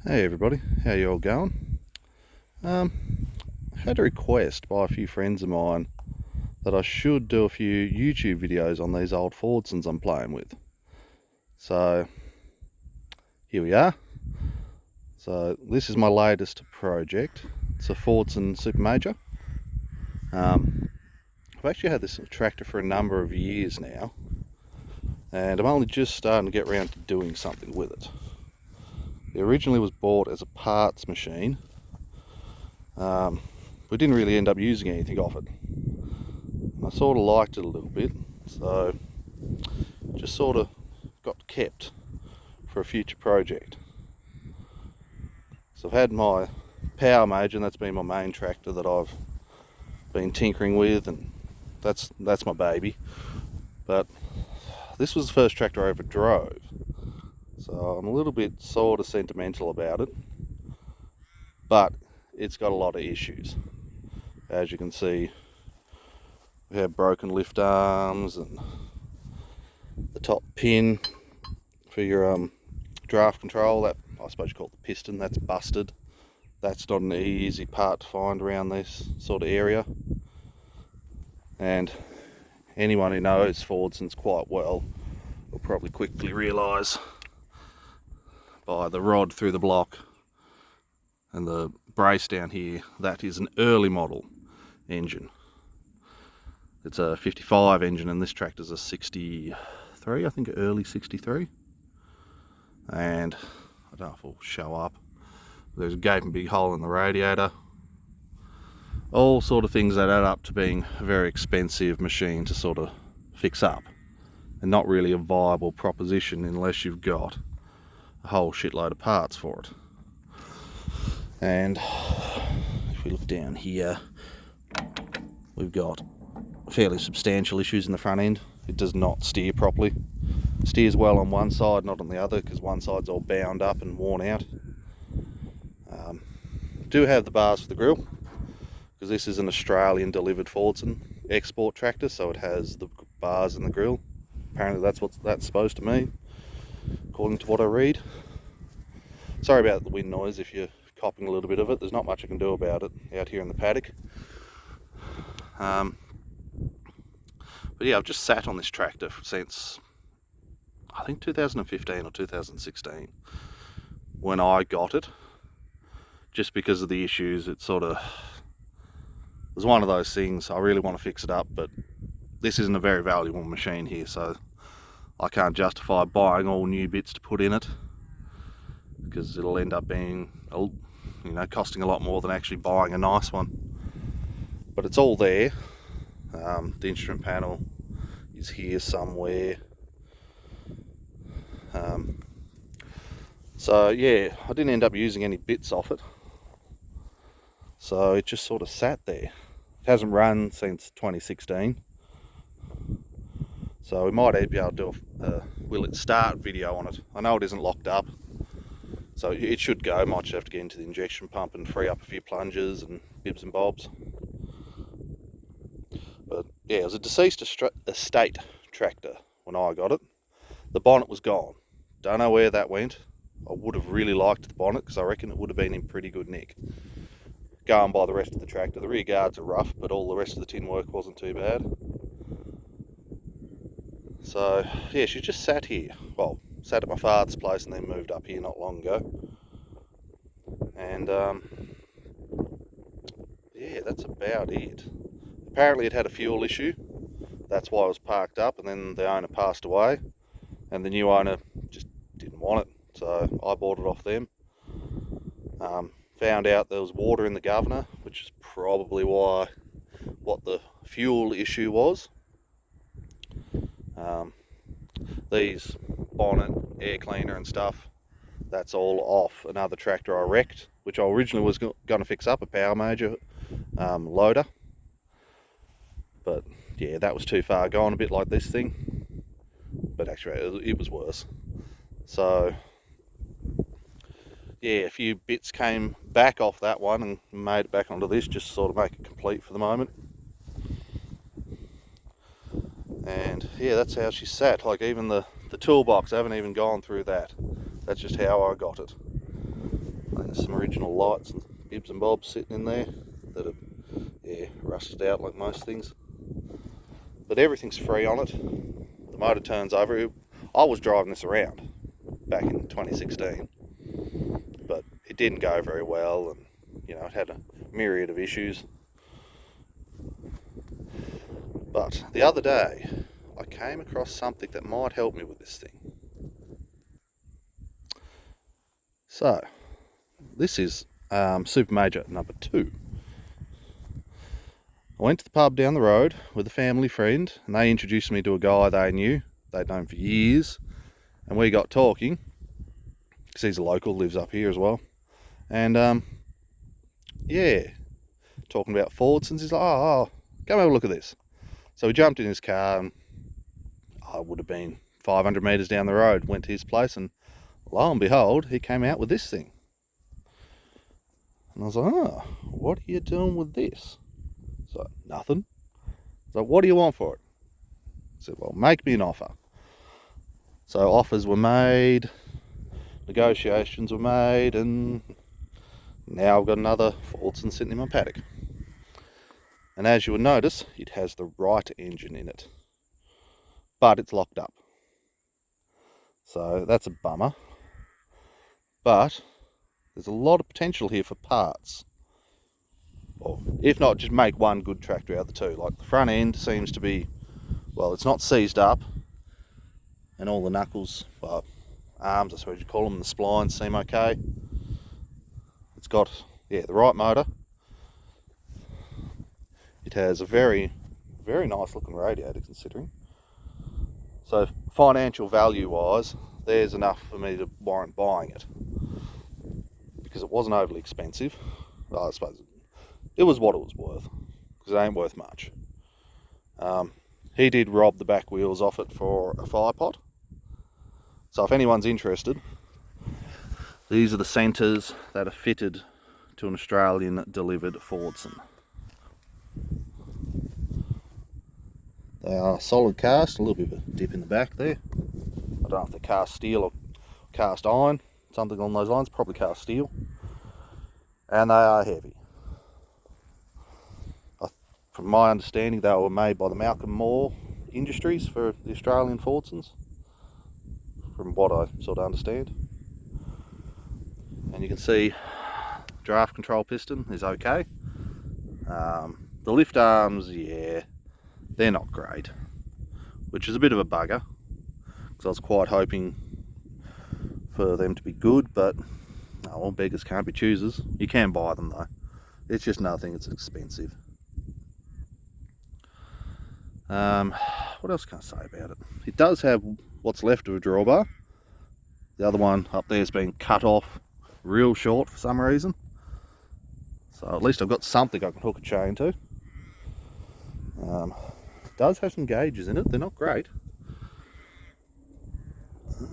Hey everybody, how you all going? I had a request by a few friends of mine that I should do a few YouTube videos on these old Fordsons I'm playing with. So here we are. So this is my latest project. It's a Fordson Super Major. I've actually had this tractor for a number of years now, and I'm only just starting to get around to doing something with it. It originally was bought as a parts machine. We didn't really end up using anything off it. I sort of liked it a little bit, so just sort of got kept for a future project. So I've had my Power Major, and that's been my main tractor that I've been tinkering with, and that's my baby. But this was the first tractor I ever drove, so I'm a little bit sort of sentimental about it, but it's got a lot of issues. As you can see, we have broken lift arms, and the top pin for your draft control, that I suppose you call it the piston, that's busted. That's not an easy part to find around this sort of area. And anyone who knows Fordsons quite well will probably quickly realise by the rod through the block and the brace down here, that is an early model engine. It's a 55 engine, and this tractor's a 63, I think early 63. And I don't know if it'll show up. There's a gaping big hole in the radiator. All sort of things that add up to being a very expensive machine to sort of fix up, and not really a viable proposition unless you've got a whole shitload of parts for it. And if we look down here, we've got fairly substantial issues in the front end. It does not steer properly. It steers well on one side, not on the other, because one side's all bound up and worn out. Do have the bars for the grill, because this is an Australian delivered Fordson export tractor, so it has the bars in the grill. Apparently that's what that's supposed to mean, according to what I read. Sorry about the wind noise if you're copping a little bit of it. There's not much I can do about it out here in the paddock. But yeah, I've just sat on this tractor since I think 2015 or 2016 when I got it, just because of the issues. It sort of was one of those things. I really want to fix it up, but this isn't a very valuable machine here, so I can't justify buying all new bits to put in it, because it'll end up being, costing a lot more than actually buying a nice one. But it's all there. The instrument panel is here somewhere. So yeah, I didn't end up using any bits off it, so it just sort of sat there. It hasn't run since 2016, so we might be able to do a will it start video on it. I know it isn't locked up, so it should go. Might just have to get into the injection pump and free up a few plungers and bibs and bobs. But yeah, it was a deceased estate tractor when I got it. The bonnet was gone. Don't know where that went. I would have really liked the bonnet, because I reckon it would have been in pretty good nick. Going by the rest of the tractor, the rear guards are rough, but all the rest of the tin work wasn't too bad. So yeah, she just sat here. Well, sat at my father's place and then moved up here not long ago. And yeah, that's about it. Apparently it had a fuel issue. That's why it was parked up, and then the owner passed away, and the new owner just didn't want it, so I bought it off them. Found out there was water in the governor, which is probably what the fuel issue was. These bonnet, air cleaner and stuff, that's all off another tractor I wrecked, which I originally was going to fix up, a Power Major loader. But yeah, that was too far gone, a bit like this thing. But actually it was worse. So yeah, a few bits came back off that one and made it back onto this, just to sort of make it complete for the moment. And yeah, that's how she sat. Like, even the toolbox, I haven't even gone through that. That's just how I got it. There's some original lights and bibs and bobs sitting in there that are, yeah, rusted out like most things. But everything's free on it. The motor turns over. I was driving this around back in 2016, but it didn't go very well, and you know, it had a myriad of issues. But the other day I came across something that might help me with this thing. So this is Super Major number 2. I went to the pub down the road with a family friend, and they introduced me to a guy they knew, they'd known for years, and we got talking, because he's a local, lives up here as well, and yeah, talking about Fordsons. He's like, oh, come have a look at this. So we jumped in his car, and I would have been 500 metres down the road, went to his place, and lo and behold, he came out with this thing. And I was like, oh, what are you doing with this? So, nothing. So, what do you want for it? I said, well, make me an offer. So offers were made, negotiations were made, and now I've got another Fordson sitting in my paddock. And as you would notice, it has the right engine in it, but it's locked up. So that's a bummer. But there's a lot of potential here for parts. Or if not, just make one good tractor out of the two. Like the front end seems to be, well, it's not seized up, and all the knuckles, well, arms I suppose you call them, the splines seem okay. It's got, yeah, the right motor. It has a very, very nice looking radiator considering. So financial value wise, there's enough for me to warrant buying it, because it wasn't overly expensive. Well, I suppose it was what it was worth, because it ain't worth much. He did rob the back wheels off it for a fire pot. So if anyone's interested, these are the centres that are fitted to an Australian delivered Fordson. They are solid cast, a little bit of a dip in the back there. I don't know if they're cast steel or cast iron, something along those lines, probably cast steel. And they are heavy. From my understanding, they were made by the Malcolm Moore Industries for the Australian Fordsons, from what I sort of understand. And you can see draft control piston is okay. The lift arms, yeah, they're not great, which is a bit of a bugger, because I was quite hoping for them to be good, but oh, well, beggars can't be choosers. You can buy them though. It's just nothing, it's expensive. What else can I say about it? It does have what's left of a drawbar. The other one up there has been cut off real short for some reason. So at least I've got something I can hook a chain to. It does have some gauges in it, they're not great.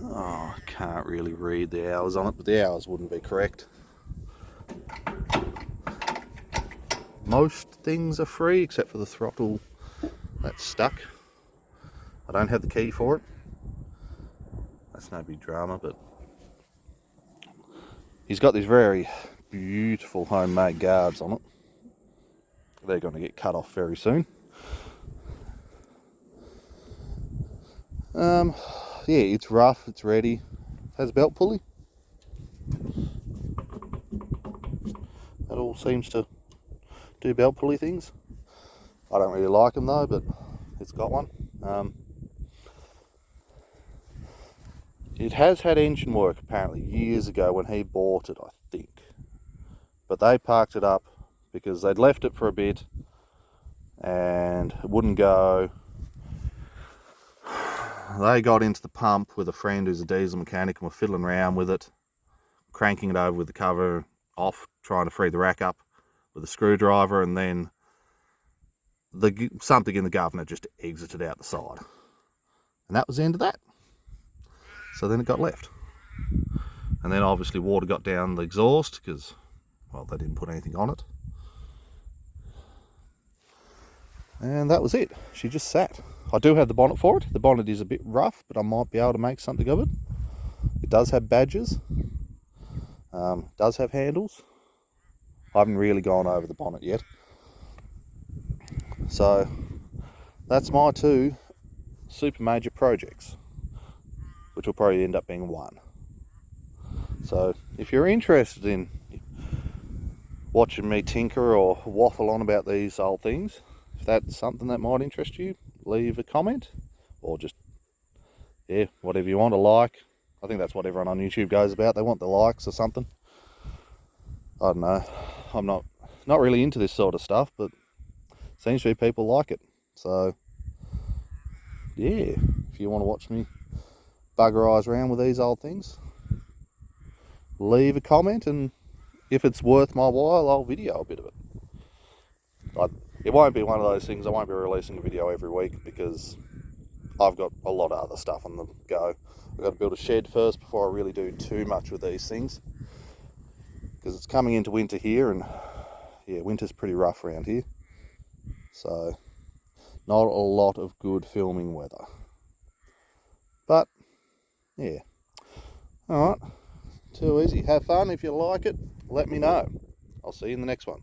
Oh, I can't really read the hours on it, but the hours wouldn't be correct. Most things are free except for the throttle that's stuck. I don't have the key for it. That's no big drama, but he's got these very beautiful homemade guards on it. They're going to get cut off very soon. Yeah, it's rough, it's ready. It has a belt pulley. That all seems to do belt pulley things. I don't really like them though, but it's got one. It has had engine work apparently years ago when he bought it, I think. But they parked it up because they'd left it for a bit and it wouldn't go. They got into the pump with a friend who's a diesel mechanic and were fiddling around with it, cranking it over with the cover off, trying to free the rack up with a screwdriver, and then something in the governor just exited out the side. And that was the end of that. So then it got left. And then obviously water got down the exhaust because, well, they didn't put anything on it. And that was it. She just sat. I do have the bonnet for it. The bonnet is a bit rough, but I might be able to make something of it. It does have badges. Does have handles. I haven't really gone over the bonnet yet. So that's my 2 super major projects, which will probably end up being 1. So if you're interested in watching me tinker or waffle on about these old things, if that's something that might interest you, leave a comment, or just, yeah, whatever you want, a like. I think that's what everyone on YouTube goes about. They want the likes or something. I don't know. I'm not really into this sort of stuff, but seems to be people like it. So yeah, if you want to watch me bugger eyes around with these old things, leave a comment, and if it's worth my while, I'll video a bit of it. It won't be one of those things. I won't be releasing a video every week because I've got a lot of other stuff on the go. I've got to build a shed first before I really do too much with these things, because it's coming into winter here, and yeah, winter's pretty rough around here. So not a lot of good filming weather. But yeah. Alright. Too easy. Have fun. If you like it, let me know. I'll see you in the next one.